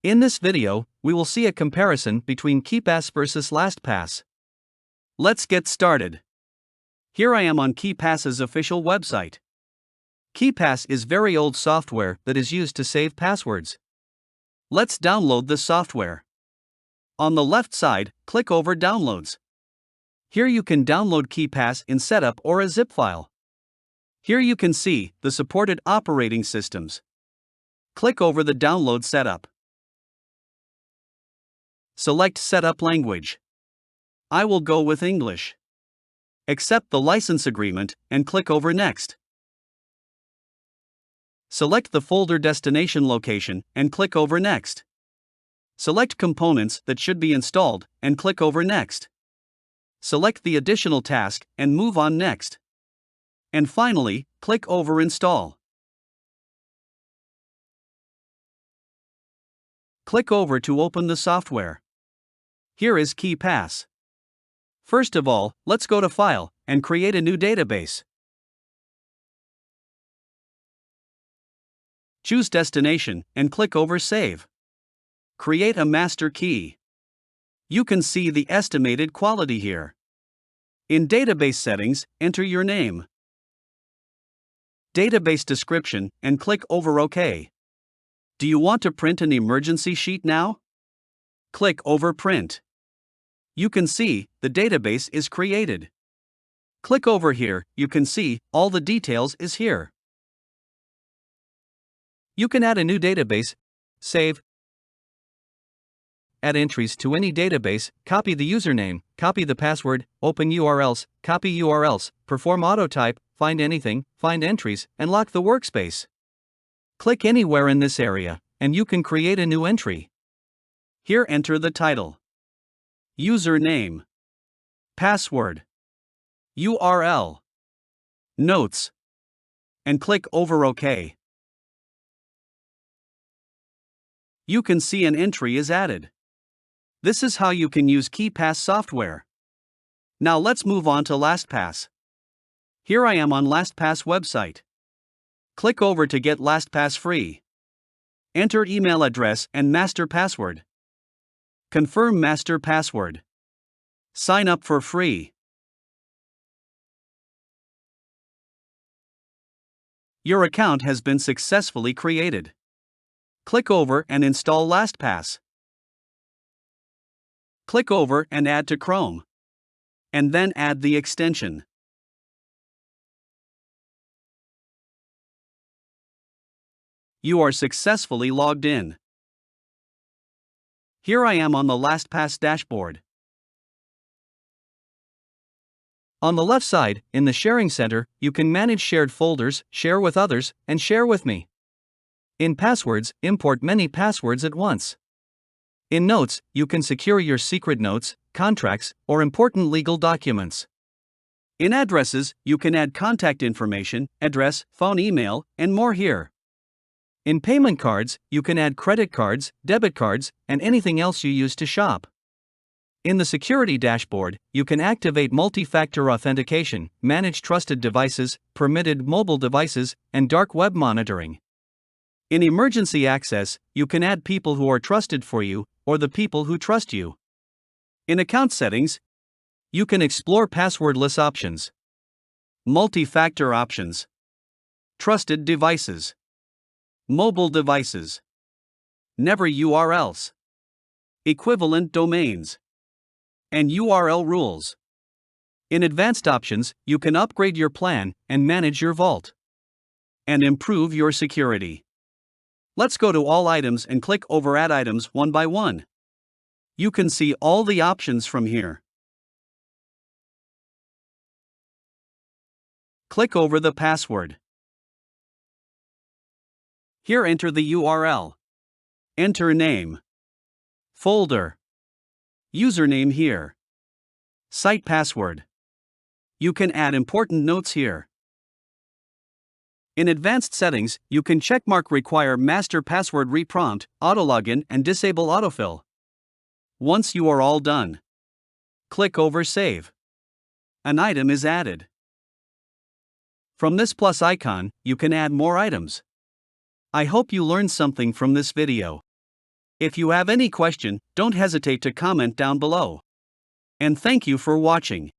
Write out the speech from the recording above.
In this video, we will see a comparison between KeePass versus Lastpass. Let's get started. Here I am on KeePass's official website. KeePass is very old software that is used to save passwords. Let's download the software. On the left side, click over Downloads. Here you can download KeePass in setup or a zip file. Here you can see the supported operating systems. Click over the download setup. Select Setup Language. I will go with English. Accept the license agreement and click over Next. Select the folder destination location and click over Next. Select components that should be installed and click over Next. Select the additional task and move on Next. And finally, click over Install. Click over to open the software. Here is KeePass. First of all, let's go to File and create a new database. Choose Destination and click over Save. Create a master key. You can see the estimated quality here. In Database Settings, enter your name, database description, and click over OK. Do you want to print an emergency sheet now? Click over Print. You can see the database is created. Click over here, you can see all the details is here. You can add a new database, save, add entries to any database, copy the username, copy the password, open URLs, copy URLs, perform autotype, find anything, find entries, and lock the workspace. Click anywhere in this area, and you can create a new entry. Here enter the title, username, password, URL, notes, and click over OK. You can see an entry is added. This is how you can use KeePass software. Now let's move on to Lastpass. Here I am on Lastpass website. Click over to get Lastpass free. Enter email address and master password. Confirm master password. Sign up for free. Your account has been successfully created. Click over and install Lastpass. Click over and add to Chrome. And then add the extension. You are successfully logged in. Here I am on the Lastpass dashboard. On the left side, in the Sharing Center, you can manage shared folders, share with others, and share with me. In Passwords, import many passwords at once. In Notes, you can secure your secret notes, contracts, or important legal documents. In Addresses, you can add contact information, address, phone, email, and more here. In Payment Cards, you can add credit cards, debit cards, and anything else you use to shop. In the Security dashboard, you can activate multi-factor authentication, manage trusted devices, permitted mobile devices, and dark web monitoring. In Emergency Access, you can add people who are trusted for you, or the people who trust you. In Account Settings, you can explore passwordless options, multi-factor options, trusted devices, mobile devices, never URLs, equivalent domains, and URL rules. In Advanced Options, you can upgrade your plan and manage your vault and improve your security. Let's go to All Items and click over Add Items one by one. You can see all the options from here. Click over the password. Here enter the URL. Enter name. Folder. Username here. Site password. You can add important notes here. In Advanced Settings, you can checkmark Require Master Password Reprompt, Autologin, and Disable Autofill. Once you are all done, click over Save. An item is added. From this plus icon, you can add more items. I hope you learned something from this video. If you have any question, don't hesitate to comment down below. And thank you for watching.